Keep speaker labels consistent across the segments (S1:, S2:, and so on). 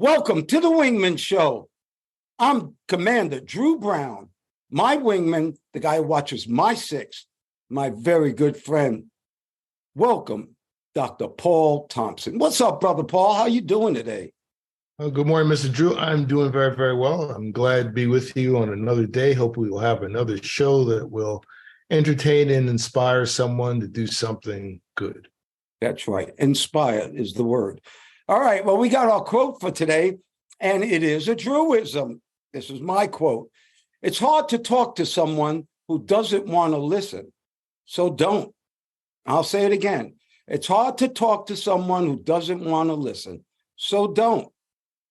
S1: Welcome to the Wingman Show. I'm Commander Drew Brown. My wingman, the guy who watches my six, my very good friend. Welcome, Dr. Paul Thompson. What's up, Brother Paul? How you doing today?
S2: Good morning, Mr. Drew. I'm doing very, very well. I'm glad to be with you on another day. Hopefully we'll have another show that will entertain and inspire someone to do something good.
S1: That's right. Inspire is the word. All right. Well, we got our quote for today, and it is a Drewism. This is my quote. It's hard to talk to someone who doesn't want to listen, so don't. I'll say it again. It's hard to talk to someone who doesn't want to listen, so don't.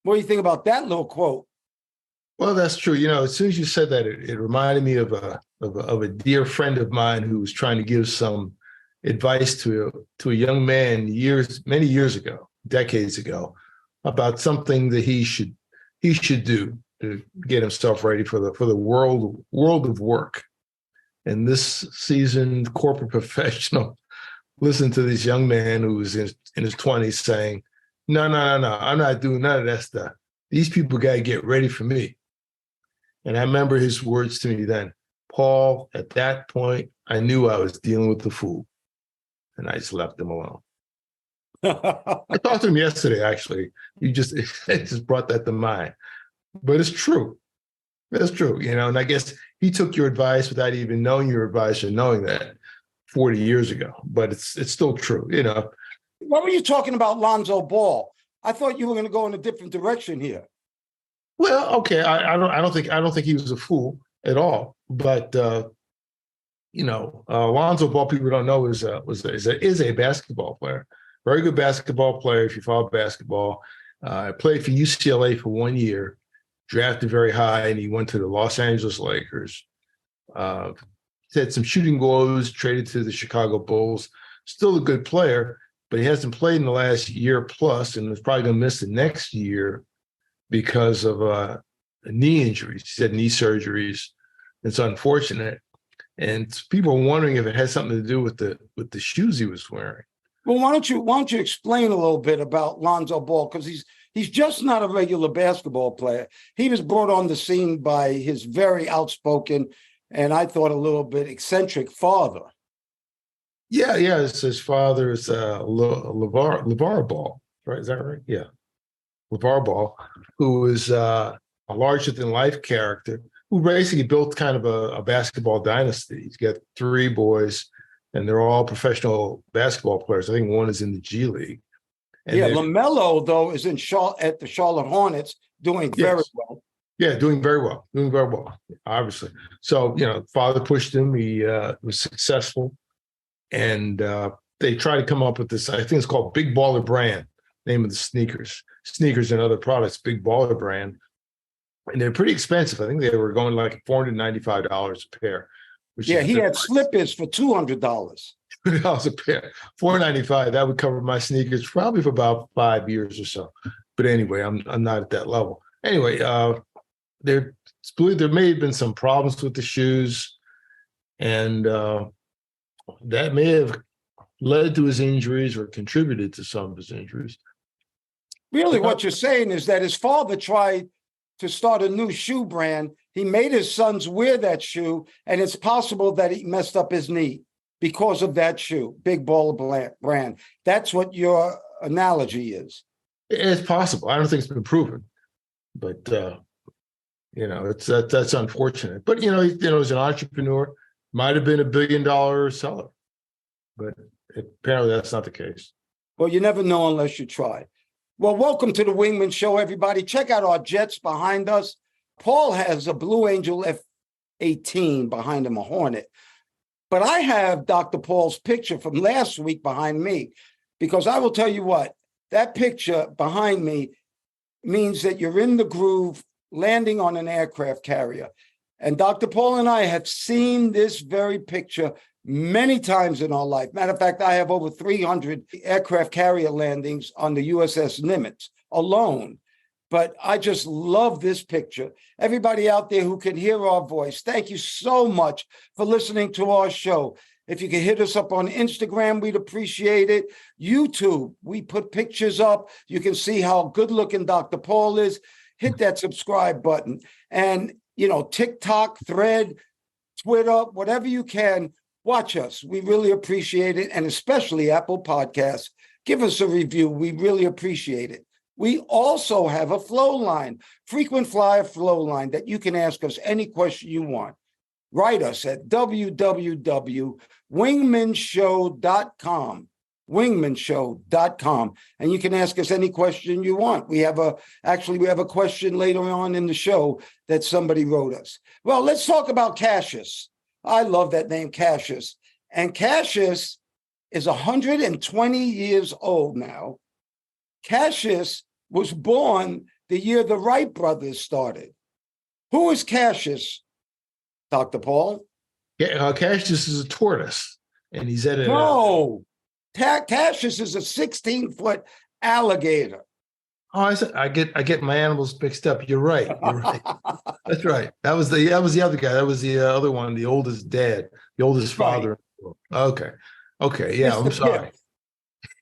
S1: What do you think about that little quote?
S2: Well, that's true. You know, as soon as you said that, it reminded me of a dear friend of mine who was trying to give some advice to a young man many years ago, decades ago, about something that he should do to get himself ready for the world of work. And this seasoned corporate professional listened to this young man who was in his 20s saying, No, I'm not doing none of that stuff. These people got to get ready for me. And I remember his words to me then, Paul, at that point, I knew I was dealing with the fool. And I just left him alone. I talked to him yesterday, actually. It just brought that to mind. But it's true. It's true, you know, and I guess he took your advice without even knowing your advice or knowing that 40 years ago. But it's still true, you know.
S1: What were you talking about, Alonso Ball? I thought you were going to go in a different direction here.
S2: Well, okay, I don't think he was a fool at all. But Alonso Ball, people don't know, is a basketball player, very good basketball player. If you follow basketball, played for UCLA for 1 year, drafted very high, and he went to the Los Angeles Lakers. Had some shooting woes, traded to the Chicago Bulls. Still a good player, but he hasn't played in the last year plus, and is probably going to miss the next year because of knee injuries. He's had knee surgeries. It's unfortunate, and people are wondering if it has something to do with the shoes he was wearing.
S1: Well, why don't you explain a little bit about Alonso Ball, because he's just not a regular basketball player. He was brought on the scene by his very outspoken and I thought a little bit eccentric father.
S2: Yeah. His father is LeVar Ball, right? Is that right? Yeah, LeVar Ball, who is a larger-than-life character who basically built kind of a basketball dynasty. He's got 3 boys, and they're all professional basketball players. I think one is in the G League. And
S1: LaMelo, though, is at the Charlotte Hornets doing very well.
S2: Yeah, doing very well, obviously. So, you know, father pushed him. He was successful. And they try to come up with this, I think it's called Big Baller Brand, name of the sneakers and other products, Big Baller Brand. And they're pretty expensive. I think they were going like $495 a pair.
S1: He had slippers for $200.
S2: $200 a pair, $495. That would cover my sneakers probably for about 5 years or so. But anyway, I'm not at that level. Anyway, there may have been some problems with the shoes, and that may have led to his injuries or contributed to some of his injuries.
S1: Really, what you're saying is that his father tried to start a new shoe brand. He made his sons wear that shoe, and it's possible that he messed up his knee because of that shoe, Big Baller Brand. That's what your analogy is.
S2: It's possible. I don't think it's been proven, but that's unfortunate. But as an entrepreneur, might have been $1 billion seller, but apparently that's not the case.
S1: Well, you never know unless you try. Well, welcome to the Wingman Show, everybody. Check out our jets behind us. Paul has a Blue Angel F-18 behind him, a Hornet. But I have Dr. Paul's picture from last week behind me, because I will tell you what, that picture behind me means that you're in the groove landing on an aircraft carrier. And Dr. Paul and I have seen this very picture many times in our life. Matter of fact, I have over 300 aircraft carrier landings on the USS Nimitz alone. But I just love this picture. Everybody out there who can hear our voice, thank you so much for listening to our show. If you can hit us up on Instagram, we'd appreciate it. YouTube, we put pictures up. You can see how good looking Dr. Paul is. Hit that subscribe button. And, TikTok, Thread, Twitter, whatever you can, watch us. We really appreciate it. And especially Apple Podcasts. Give us a review. We really appreciate it. We also have a flow line, frequent flyer flow line that you can ask us any question you want. Write us at www.wingmenshow.com, wingmenshow.com, and you can ask us any question you want. We have a question later on in the show that somebody wrote us. Well, let's talk about Cassius. I love that name, Cassius. And Cassius is 120 years old now. Cassius was born the year the Wright brothers started. Who is Cassius, Dr. Paul?
S2: Yeah, Cassius is a tortoise, and he's at a...
S1: No, Cassius is a 16-foot alligator.
S2: Oh, I get my animals mixed up. You're right. That's right. That was the other guy. That was the other one, the oldest dad, the oldest father. Right. Okay. Yeah, I'm sorry.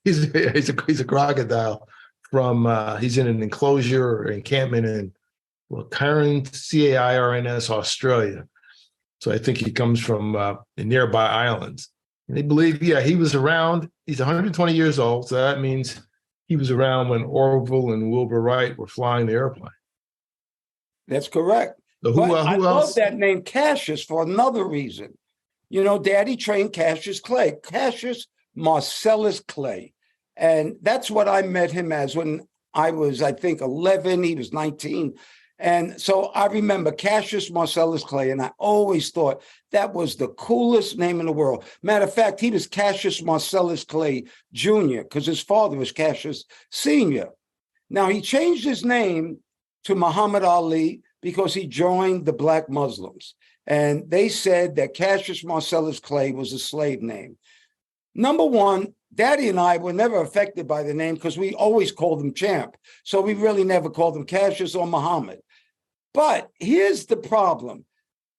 S2: He's a crocodile from he's in an enclosure or encampment in Cairns, Australia. So I think he comes from the nearby islands. And they believe, he was around. He's 120 years old, so that means he was around when Orville and Wilbur Wright were flying the airplane.
S1: That's correct.
S2: So who
S1: I
S2: else?
S1: love that name Cassius for another reason. Daddy trained Cassius Clay, Cassius Marcellus Clay. And that's what I met him as when I was, I think, 11. He was 19. And so I remember Cassius Marcellus Clay, and I always thought that was the coolest name in the world. Matter of fact, he was Cassius Marcellus Clay Jr. because his father was Cassius Sr. Now, he changed his name to Muhammad Ali because he joined the Black Muslims. And they said that Cassius Marcellus Clay was a slave name. Number one, Daddy and I were never affected by the name because we always called him Champ. So we really never called him Cassius or Muhammad. But here's the problem.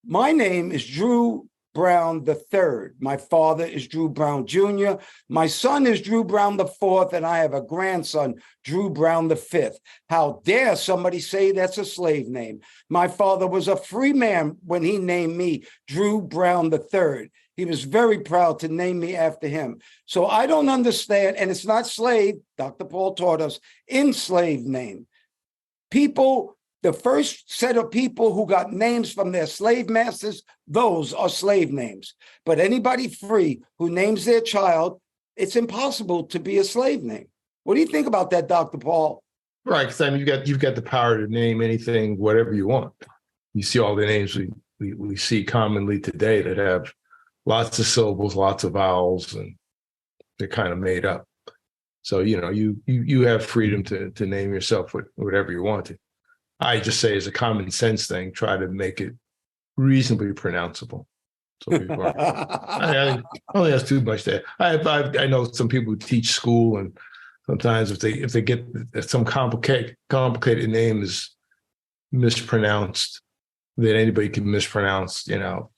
S1: My name is Drew Brown III. My father is Drew Brown Jr. My son is Drew Brown IV, and I have a grandson, Drew Brown V. How dare somebody say that's a slave name? My father was a free man when he named me Drew Brown III. He was very proud to name me after him. So I don't understand, and it's not slave, Dr. Paul taught us, enslaved name. People, the first set of people who got names from their slave masters, those are slave names. But anybody free who names their child, it's impossible to be a slave name. What do you think about that, Dr. Paul?
S2: Right, because you've got the power to name anything, whatever you want. You see all the names we see commonly today that have lots of syllables, lots of vowels, and they're kind of made up. So, you have freedom to name yourself whatever you want to. I just say as a common sense thing, try to make it reasonably pronounceable. So people I don't think that's too much there. I know some people who teach school, and sometimes if they get some complicated name is mispronounced, that anybody can mispronounce,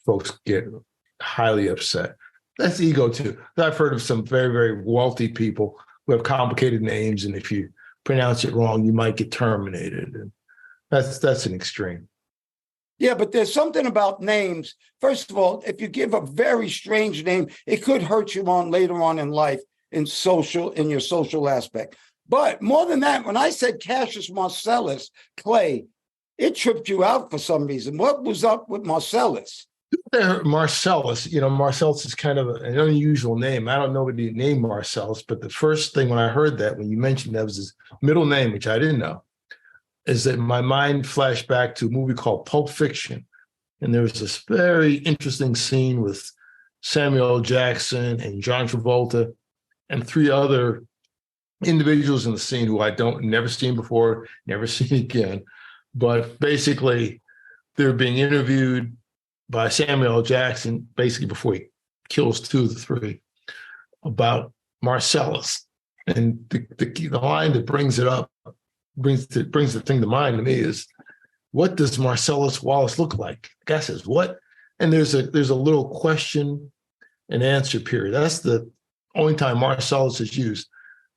S2: folks get highly upset. That's ego too. I've heard of some very, very wealthy people who have complicated names, and if you pronounce it wrong, you might get terminated. And that's an extreme.
S1: Yeah, but there's something about names. First of all, if you give a very strange name, it could hurt you later on in life in your social aspect. But more than that, when I said Cassius Marcellus Clay, it tripped you out for some reason. What was up with Marcellus?
S2: Marcellus, Marcellus is kind of an unusual name. I don't know what the name Marcellus, but the first thing when I heard that, when you mentioned that was his middle name, which I didn't know, is that my mind flashed back to a movie called Pulp Fiction. And there was this very interesting scene with Samuel L. Jackson and John Travolta and three other individuals in the scene who I never seen before, never seen again. But basically, they're being interviewed by Samuel L. Jackson, basically before he kills two of the three, about Marcellus. And the line that brings it up, brings the thing to mind to me is, what does Marcellus Wallace look like? The guy says, what? And there's a little question and answer period. That's the only time Marcellus is used,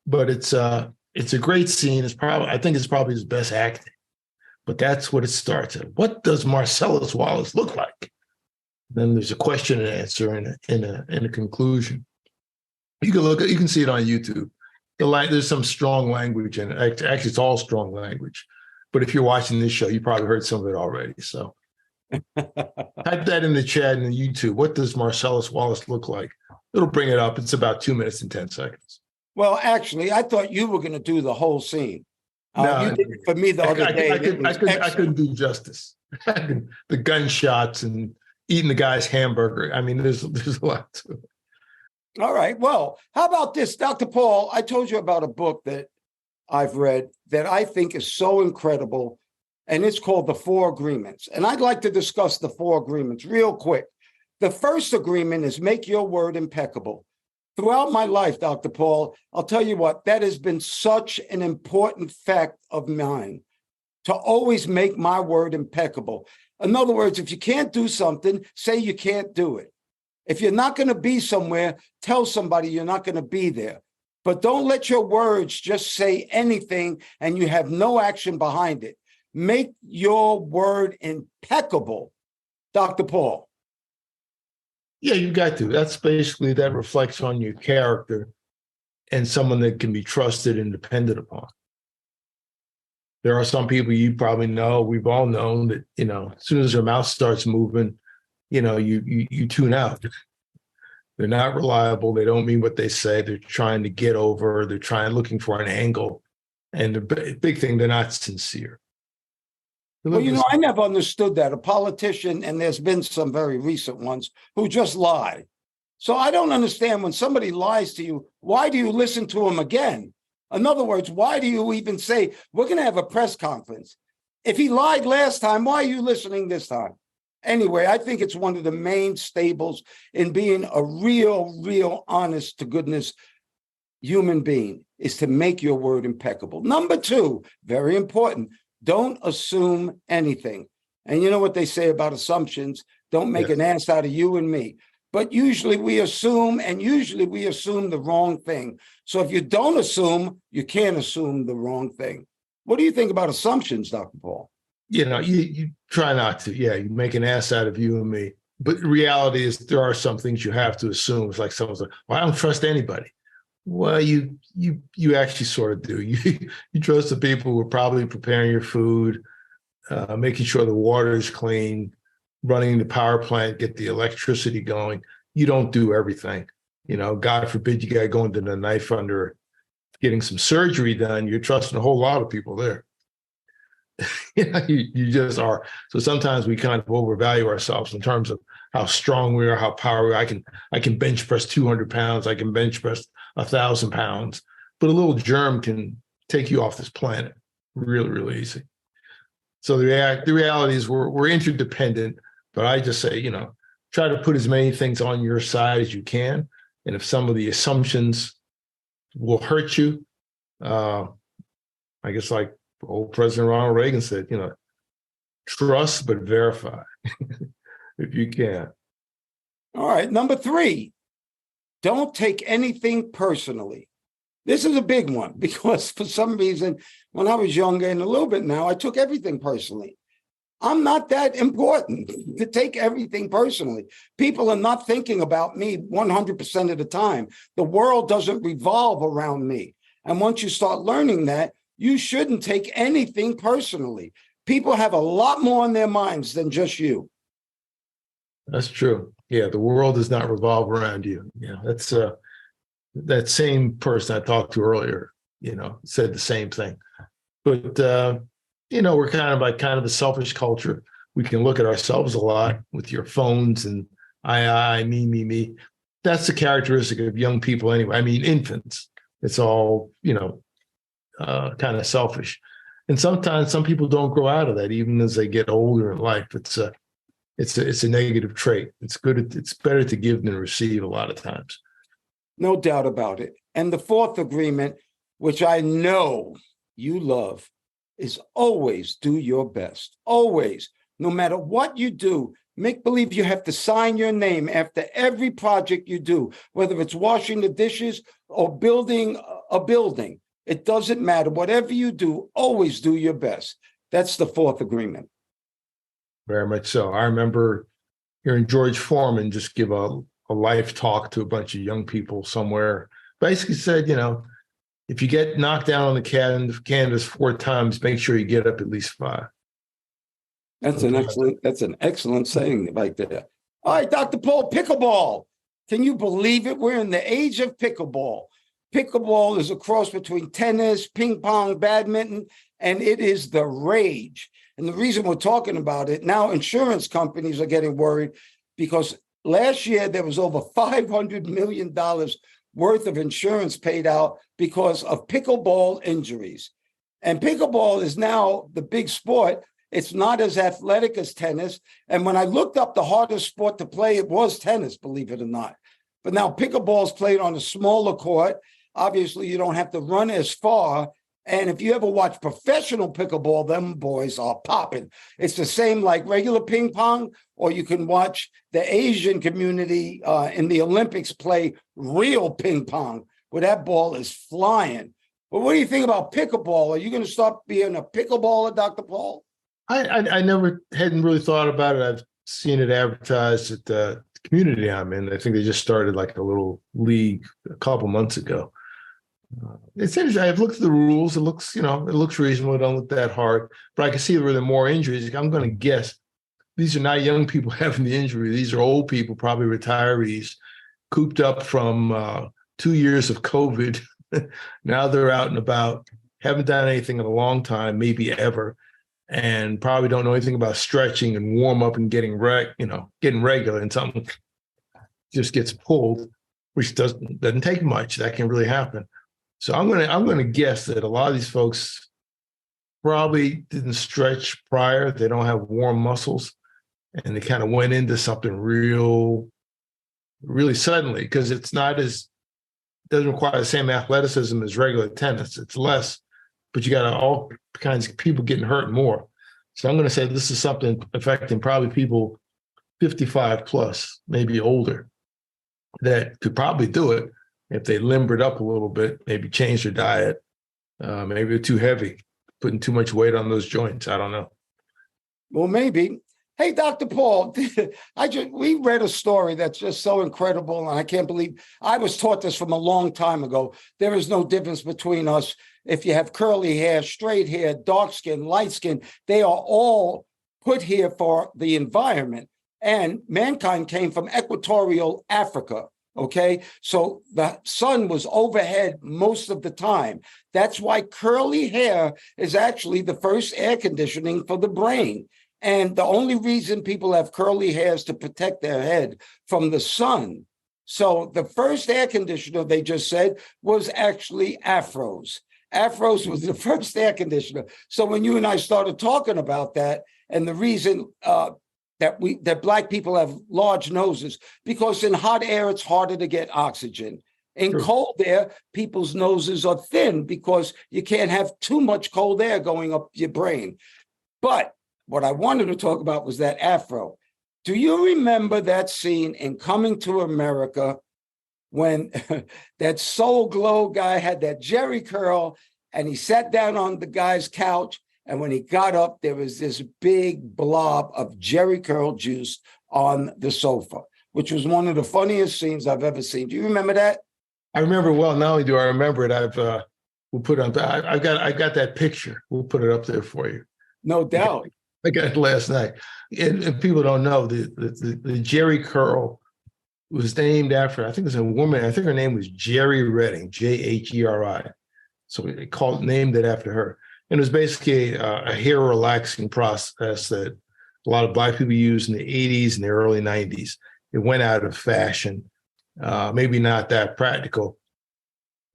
S2: but it's a great scene. I think it's probably his best acting, but that's what it starts at. What does Marcellus Wallace look like? Then there's a question and answer in a conclusion. You can see it on YouTube. There's some strong language, and actually it's all strong language. But if you're watching this show, you probably heard some of it already. So type that in the chat and the YouTube. What does Marcellus Wallace look like? It'll bring it up. It's about 2 minutes and 10 seconds.
S1: Well, actually, I thought you were going to do the whole scene.
S2: No,
S1: you did it for me the other day.
S2: I couldn't do justice. The gunshots and eating the guy's hamburger. I mean, there's a lot to it.
S1: All right. Well, how about this, Dr. Paul? I told you about a book that I've read that I think is so incredible, and it's called The Four Agreements. And I'd like to discuss the four agreements real quick. The first agreement is make your word impeccable. Throughout my life, Dr. Paul, I'll tell you what, that has been such an important fact of mine, to always make my word impeccable. In other words, if you can't do something, say you can't do it. If you're not going to be somewhere, tell somebody you're not going to be there. But don't let your words just say anything and you have no action behind it. Make your word impeccable, Dr. Paul.
S2: Yeah, you got to. That reflects on your character and someone that can be trusted and depended upon. There are some people you probably know, we've all known that, as soon as their mouth starts moving, you tune out. They're not reliable. They don't mean what they say. They're trying to get over. They're looking for an angle. And the big thing, they're not sincere.
S1: Well, I never understood that. A politician, and there's been some very recent ones, who just lie. So I don't understand when somebody lies to you, why do you listen to them again? In other words, why do you even say, we're going to have a press conference? If he lied last time, why are you listening this time? Anyway, I think it's one of the main staples in being a real honest to goodness human being is to make your word impeccable. Number two, very important, don't assume anything. And you know what they say about assumptions, don't make an ass out of you and me. But usually we assume the wrong thing. So if you don't assume, you can't assume the wrong thing. What do you think about assumptions, Dr. Paul?
S2: You try not to. Yeah, you make an ass out of you and me. But the reality is there are some things you have to assume. It's like someone's like, well, I don't trust anybody. Well, you actually sort of do. You trust the people who are probably preparing your food, making sure the water is clean, running the power plant, get the electricity going. You don't do everything. God forbid you got to go into the knife under getting some surgery done. You're trusting a whole lot of people there. You just are. So sometimes we kind of overvalue ourselves in terms of how strong we are, how powerful. I can bench press 200 pounds. I can bench press 1,000 pounds. But a little germ can take you off this planet really easy. So the reality is we're interdependent. But I just say, try to put as many things on your side as you can. And if some of the assumptions will hurt you, I guess like old President Ronald Reagan said, trust but verify if you can.
S1: All right. Number three, don't take anything personally. This is a big one because for some reason, when I was younger and a little bit now, I took everything personally. I'm not that important to take everything personally. People are not thinking about me 100% of the time. The world doesn't revolve around me. And once you start learning that, you shouldn't take anything personally. People have a lot more on their minds than just you.
S2: That's true. Yeah, the world does not revolve around you. Yeah, that's that same person I talked to earlier, said the same thing. But we're kind of a selfish culture. We can look at ourselves a lot with your phones and I, me. That's the characteristic of young people anyway. I mean, infants. It's all, kind of selfish. And sometimes some people don't grow out of that, even as they get older in life. It's a negative trait. It's better to give than receive a lot of times.
S1: No doubt about it. And the fourth agreement, which I know you love, is always do your best. Always. No matter what you do, Make believe you have to sign your name after every project you do, whether it's washing the dishes or building a building. It doesn't matter. Whatever you do, always do your best. That's the fourth agreement.
S2: Very much so. I remember hearing George Foreman just give a life talk to a bunch of young people somewhere. Basically said, if you get knocked down on the canvas 4 times, make sure you get up at least 5.
S1: That's an excellent saying right there. All right, Dr. Paul, pickleball. Can you believe it? We're in the age of pickleball. Pickleball is a cross between tennis, ping pong, badminton, and it is the rage. And the reason we're talking about it now, insurance companies are getting worried because last year there was over $500 million worth of insurance paid out because of pickleball injuries. And pickleball is now the big sport. It's not as athletic as tennis. And when I looked up the hardest sport to play, it was tennis, believe it or not. But now pickleball is played on a smaller court. Obviously, you don't have to run as far. And if you ever watch professional pickleball, them boys are popping. It's the same like regular ping pong, or you can watch the Asian community in the Olympics play real ping pong, where that ball is flying. But what do you think about pickleball? Are you going to start being a pickleballer, Dr. Paul?
S2: I never hadn't really thought about it. I've seen it advertised at the community I'm in. I think they just started like a little league a couple months ago. It's interesting. I've looked at the rules. It looks, it looks reasonable. It don't look that hard. But I can see where there are more injuries. I'm going to guess these are not young people having the injury. These are old people, probably retirees, cooped up from 2 years of COVID. Now they're out and about, haven't done anything in a long time, maybe ever, and probably don't know anything about stretching and warm up and getting regular. And something just gets pulled, which doesn't take much. That can really happen. So I'm gonna guess that a lot of these folks probably didn't stretch prior. They don't have warm muscles, and they kind of went into something really suddenly because doesn't require the same athleticism as regular tennis. It's less, but you got all kinds of people getting hurt more. So I'm going to say this is something affecting probably people 55 plus, maybe older, that could probably do it if they limbered up a little bit, maybe change their diet. Maybe they're too heavy, putting too much weight on those joints. I don't know.
S1: Well, maybe. Hey, Dr. Paul, we read a story that's just so incredible, and I can't believe I was taught this from a long time ago. There is no difference between us. If you have curly hair, straight hair, dark skin, light skin, they are all put here for the environment. And mankind came from equatorial Africa. Okay, so the sun was overhead most of the time. That's why curly hair is actually the first air conditioning for the brain. And the only reason people have curly hair is to protect their head from the sun. So the first air conditioner, they just said, was actually afros. Afros was the first air conditioner. So when you and I started talking about that, and the reason that Black people have large noses, because in hot air, it's harder to get oxygen. In cold air, people's noses are thin because you can't have too much cold air going up your brain. But what I wanted to talk about was that afro. Do you remember that scene in Coming to America when that Soul Glow guy had that Jerry curl and he sat down on the guy's couch, and when he got up, there was this big blob of Jerry curl juice on the sofa, which was one of the funniest scenes I've ever seen. Do you remember that?
S2: I remember well. Not only do I remember it, we'll put it on. I got that picture. We'll put it up there for you.
S1: No doubt.
S2: I got it last night. And people don't know the Jerry curl was named after, I think it was a woman. I think her name was Jerry Redding, Jheri. So they named it after her. And it was basically a hair relaxing process that a lot of Black people used in the 80s and the early 90s. It went out of fashion, maybe not that practical.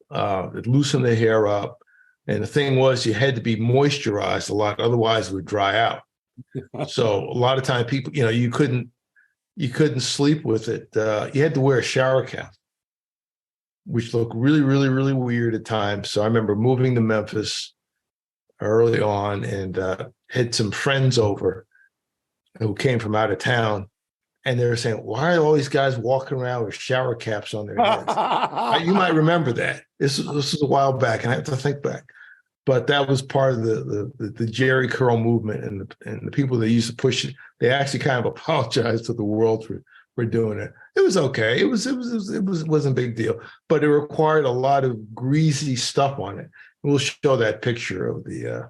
S2: It loosened the hair up. And the thing was, you had to be moisturized a lot, otherwise it would dry out. So a lot of time people, you couldn't sleep with it. You had to wear a shower cap, which looked really, really, really weird at times. So I remember moving to Memphis early on and had some friends over who came from out of town. and they were saying, why are all these guys walking around with shower caps on their heads? You might remember that. This was a while back, and I have to think back. But that was part of the Jerry curl movement, and the people that used to push it. They actually kind of apologized to the world for doing it. It was okay. It wasn't a big deal, but it required a lot of greasy stuff on it. We'll show that picture of the.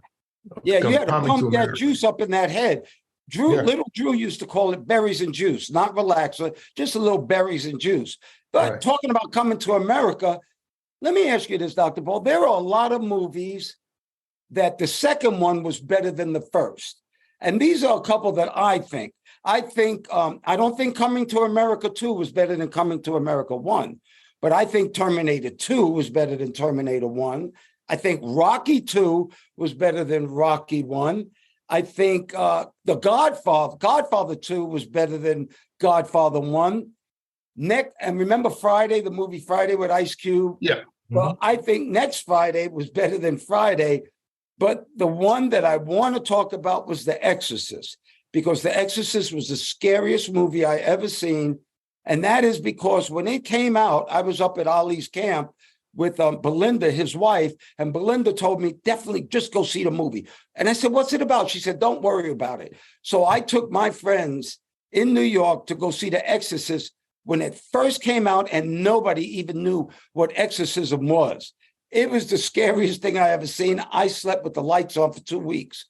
S1: Yeah, you had to
S2: coming
S1: pump that juice up in that head. Little Drew used to call it berries and juice, not relaxer, just a little berries and juice. But talking about coming to America, let me ask you this, Dr. Ball. There are a lot of movies that the second one was better than the first. And these are a couple that I think. I don't think Coming to America 2 was better than Coming to America 1, but I think Terminator 2 was better than Terminator 1. I think Rocky 2 was better than Rocky 1. I think The Godfather 2 was better than Godfather 1. And remember Friday, the movie Friday with Ice Cube?
S2: Yeah.
S1: Well, I think Next Friday was better than Friday. But the one that I want to talk about was The Exorcist, because The Exorcist was the scariest movie I ever seen. And that is because when it came out, I was up at Ali's camp with Belinda, his wife, and Belinda told me, definitely just go see the movie. And I said, what's it about? She said, don't worry about it. So I took my friends in New York to go see The Exorcist when it first came out, and nobody even knew what exorcism was. It was the scariest thing I ever seen. I slept with the lights on for 2 weeks.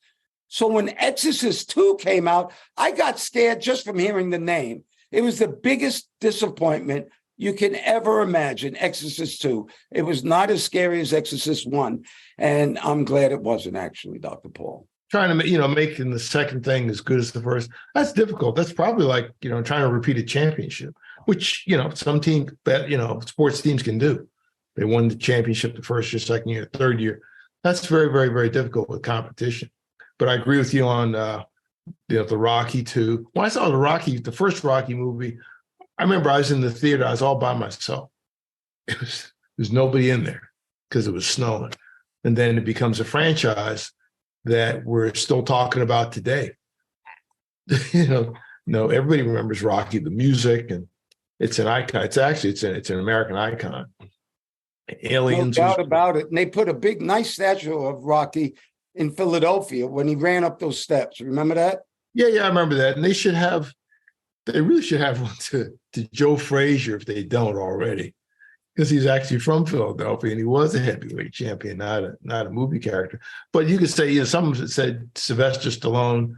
S1: So when Exorcist 2 came out, I got scared just from hearing the name. It was the biggest disappointment you can ever imagine, Exorcist 2. It was not as scary as Exorcist 1. And I'm glad it wasn't, actually, Dr. Paul.
S2: Trying to, making the second thing as good as the first, that's difficult. That's probably like, trying to repeat a championship, which, some team, sports teams can do. They won the championship the first year, second year, third year. That's very, very, very difficult with competition. But I agree with you on the Rocky 2. When I saw the first Rocky movie, I remember I was in the theater. I was all by myself. There's nobody in there because it was snowing. And then it becomes a franchise that we're still talking about today. Everybody remembers Rocky, the music, and it's an icon. It's an American icon. Aliens.
S1: No doubt about it. And they put a big, nice statue of Rocky in Philadelphia when he ran up those steps. Remember that? Yeah,
S2: I remember that. And they really should have one to Joe Frazier if they don't already, because he's actually from Philadelphia and he was a heavyweight champion, not a movie character. But you could say, some said Sylvester Stallone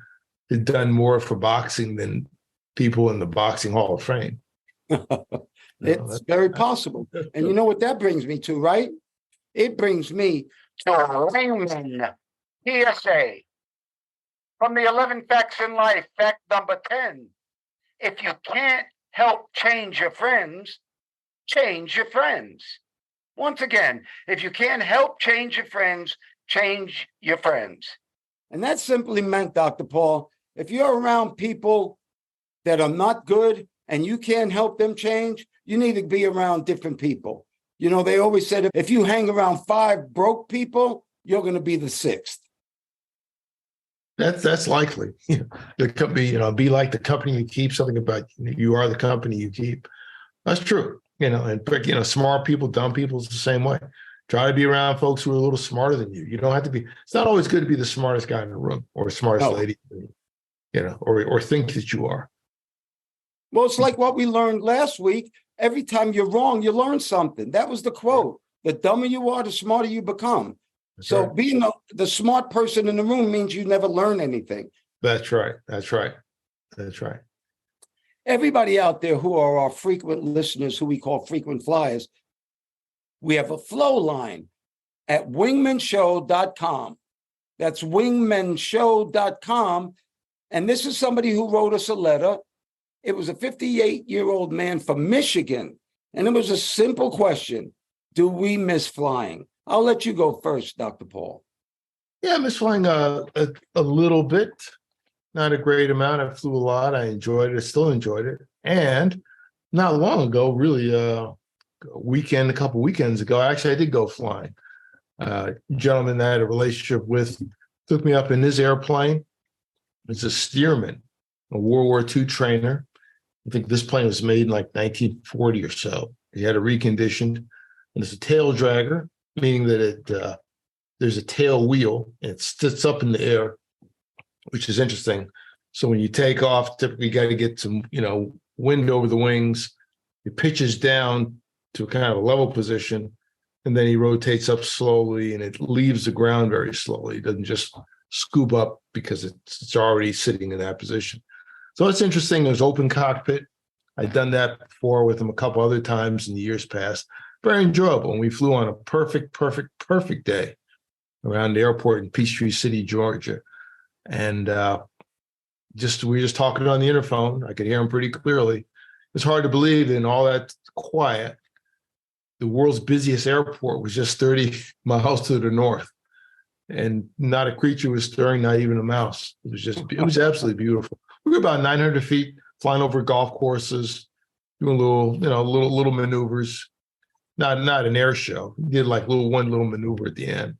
S2: had done more for boxing than people in the Boxing Hall of Fame.
S1: It's very possible. And you know what that brings me to, right? It brings me to Wingman PSA. From the 11 Facts in Life, fact number 10. If you can't help change your friends, change your friends. Once again, if you can't help change your friends, change your friends. And that simply meant, Dr. Paul, if you're around people that are not good and you can't help them change, you need to be around different people. They always said, if you hang around 5 broke people, you're going to be the 6th.
S2: That's likely. The company, be like the company you keep. Something about you are the company you keep. That's true. And smart people, dumb people, it's the same way. Try to be around folks who are a little smarter than you. You don't have to be. It's not always good to be the smartest guy in the room or the smartest lady, or think that you are.
S1: Well, it's like what we learned last week. Every time you're wrong, you learn something. That was the quote. The dumber you are, the smarter you become. That's so right. Being the smart person in the room means you never learn anything.
S2: That's right.
S1: Everybody out there who are our frequent listeners, who we call frequent flyers, we have a flow line at wingmenshow.com. That's wingmenshow.com. And this is somebody who wrote us a letter. It was a 58-year-old man from Michigan. And it was a simple question. Do we miss flying? I'll let you go first, Dr. Paul.
S2: Yeah, I miss flying a little bit. Not a great amount. I flew a lot. I enjoyed it. I still enjoyed it. And not long ago, really, a couple weekends ago, actually, I did go flying. A gentleman that I had a relationship with took me up in his airplane. It's a Stearman, a World War II trainer. I think this plane was made in like 1940 or so. He had it reconditioned, and it's a tail dragger, meaning that there's a tail wheel and it sits up in the air, which is interesting. So when you take off, typically you got to get some, wind over the wings. It pitches down to a kind of a level position, and then he rotates up slowly, and it leaves the ground very slowly. It doesn't just scoop up because it's already sitting in that position. So it's interesting. There's open cockpit. I'd done that before with him a couple other times in the years past. Very enjoyable. And we flew on a perfect day around the airport in Peachtree City, Georgia. And we were just talking on the interphone. I could hear him pretty clearly. It's hard to believe in all that quiet, the world's busiest airport was just 30 miles to the north. And not a creature was stirring, not even a mouse. It was absolutely beautiful. We were about 900 feet, flying over golf courses, doing little maneuvers. Not an air show. We did like one little maneuver at the end.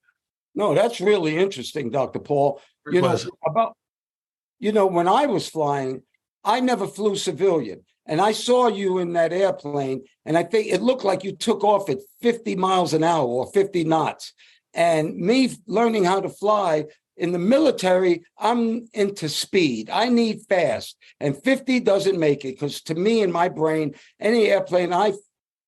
S1: No, that's really interesting, Dr. Paul. When I was flying, I never flew civilian. And I saw you in that airplane, and I think it looked like you took off at 50 miles an hour or 50 knots. And me learning how to fly in the military, I'm into speed. I need fast. And 50 doesn't make it, because to me, in my brain, any airplane I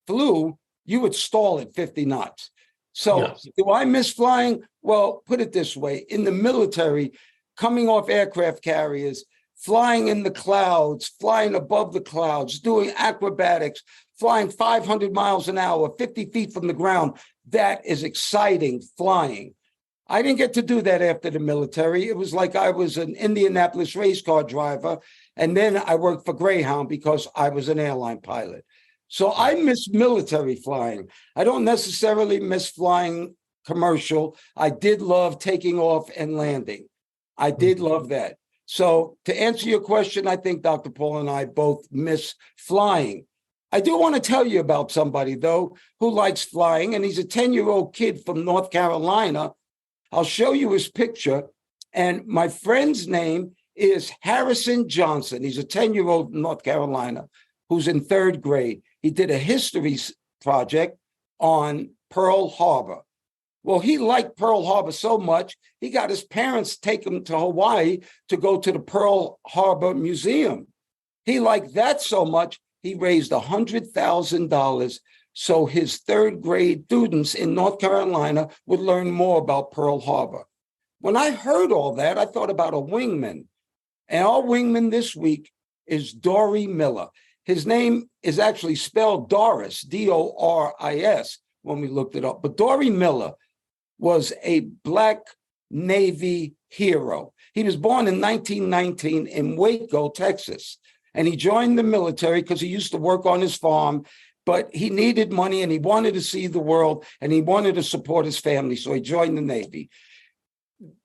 S1: flew, you would stall at 50 knots. So yes. Do I miss flying? Well, put it this way. In the military, coming off aircraft carriers, flying in the clouds, flying above the clouds, doing acrobatics, flying 500 miles an hour, 50 feet from the ground, that is exciting flying. I didn't get to do that after the military. It was like I was an Indianapolis race car driver, and then I worked for Greyhound because I was an airline pilot. So I miss military flying. I don't necessarily miss flying commercial. I did love taking off and landing. I did love that. So to answer your question, I think Dr. Paul and I both miss flying. I do want to tell you about somebody, though, who likes flying, and he's a 10-year-old kid from North Carolina. I'll show you his picture, and my friend's name is Harrison Johnson. He's a 10-year-old from North Carolina who's in 3rd grade. He did a history project on Pearl Harbor. Well, he liked Pearl Harbor so much, he got his parents to take him to Hawaii to go to the Pearl Harbor Museum. He liked that so much, he raised $100,000 so his 3rd grade students in North Carolina would learn more about Pearl Harbor. When I heard all that, I thought about a wingman. And our wingman this week is Dory Miller. His name is actually spelled Doris, D-O-R-I-S, when we looked it up. But Dory Miller was a Black Navy hero. He was born in 1919 in Waco, Texas. And he joined the military because he used to work on his farm, but he needed money and he wanted to see the world and he wanted to support his family. So he joined the Navy.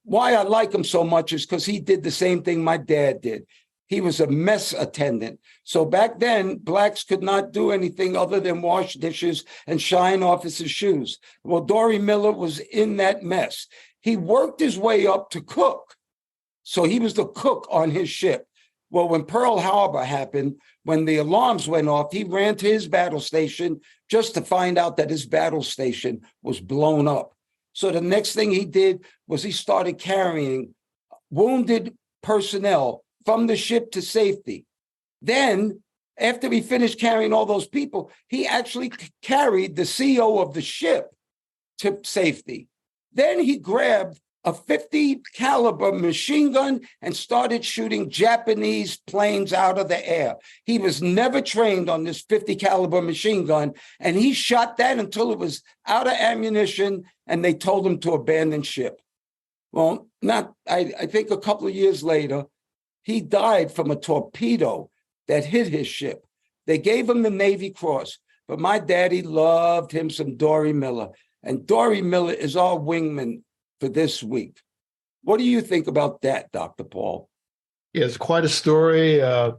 S1: Why I like him so much is because he did the same thing my dad did. He was a mess attendant. So back then, blacks could not do anything other than wash dishes and shine officers' shoes. Well, Dory Miller was in that mess. He worked his way up to cook. So he was the cook on his ship. Well, when Pearl Harbor happened, when the alarms went off, he ran to his battle station just to find out that his battle station was blown up. So the next thing he did was he started carrying wounded personnel from the ship to safety. Then, after he finished carrying all those people, he actually carried the CEO of the ship to safety. Then he grabbed a 50 caliber machine gun and started shooting Japanese planes out of the air. He was never trained on this 50 caliber machine gun, and he shot that until it was out of ammunition, and they told him to abandon ship. Well, I think a couple of years later, he died from a torpedo that hit his ship. They gave him the Navy Cross, but my daddy loved him some Dory Miller. And Dory Miller is our wingman for this week. What do you think about that, Dr. Paul?
S2: Yeah, it's quite a story. I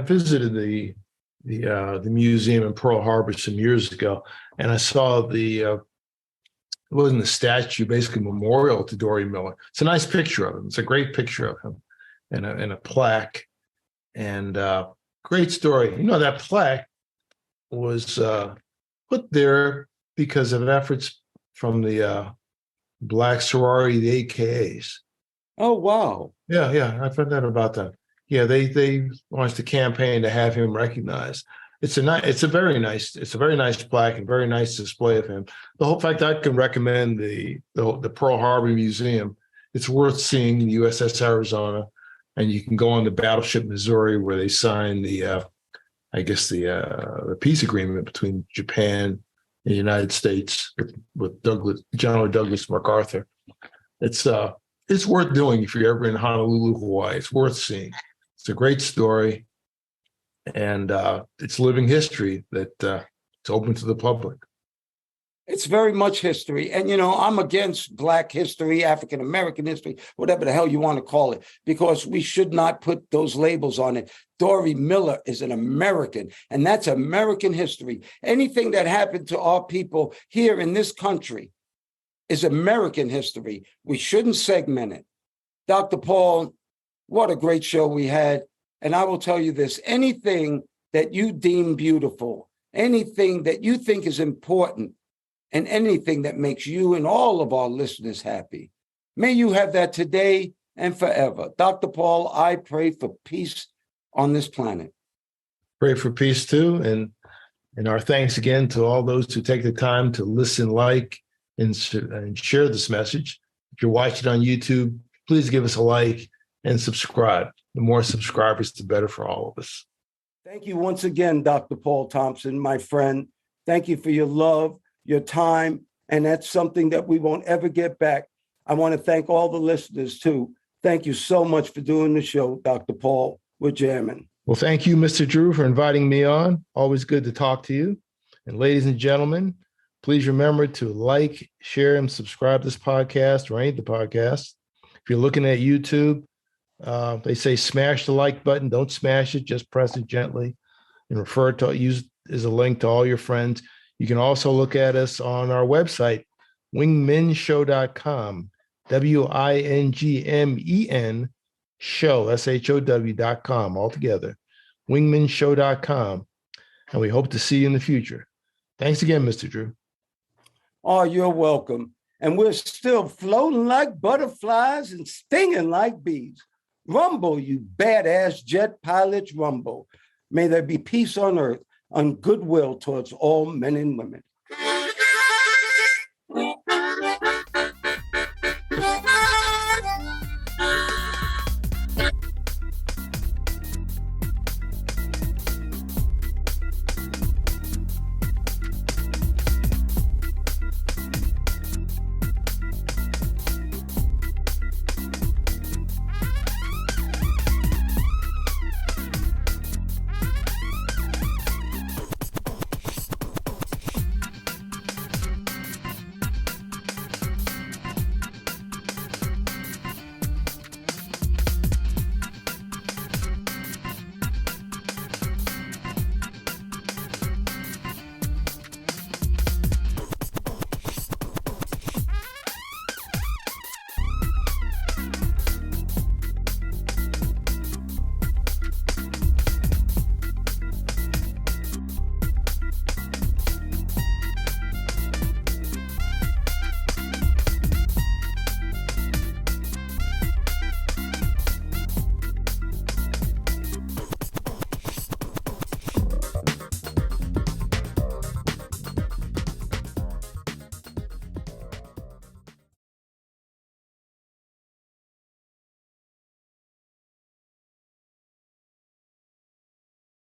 S2: visited the museum in Pearl Harbor some years ago, and I saw it wasn't a statue, basically memorial to Dory Miller. It's a nice picture of him. It's a great picture of him. And a plaque. And Great story. You know, that plaque was put there because of efforts from the Black sorority, the AKAs.
S1: Oh, wow.
S2: Yeah, I found out about that. Yeah, they launched a campaign to have him recognized. It's a very nice plaque and very nice display of him. The whole fact I can recommend the Pearl Harbor Museum. It's worth seeing in USS Arizona, and you can go on the Battleship Missouri where they signed the peace agreement between Japan and the United States with General Douglas MacArthur. It's worth doing if you're ever in Honolulu, Hawaii. It's worth seeing. It's a great story, and it's living history that it's open to the public.
S1: It's very much history. And, I'm against Black history, African American history, whatever the hell you want to call it, because we should not put those labels on it. Dory Miller is an American, and that's American history. Anything that happened to our people here in this country is American history. We shouldn't segment it. Dr. Paul, what a great show we had. And I will tell you this, anything that you deem beautiful, anything that you think is important, and anything that makes you and all of our listeners happy, may you have that today and forever. Dr. Paul, I pray for peace on this planet.
S2: Pray for peace too. And our thanks again to all those who take the time to listen, like, and share this message. If you're watching on YouTube, please give us a like and subscribe. The more subscribers, the better for all of us.
S1: Thank you once again, Dr. Paul Thompson, my friend. Thank you for your love, your time, and that's something that we won't ever get back. I want to thank all the listeners, too. Thank you so much for doing the show, Dr. Paul. We're jamming.
S2: Well, thank you, Mr. Drew, for inviting me on. Always good to talk to you. And ladies and gentlemen, please remember to like, share, and subscribe to this podcast or any of the podcasts. If you're looking at YouTube, they say smash the like button. Don't smash it. Just press it gently and use as a link to all your friends. You can also look at us on our website, wingmenshow.com, WINGMEN show, SHOW.com, altogether, wingmenshow.com. And we hope to see you in the future. Thanks again, Mr. Drew.
S1: Oh, you're welcome. And we're still floating like butterflies and stinging like bees. Rumble, you badass jet pilots, rumble. May there be peace on earth, and goodwill towards all men and women.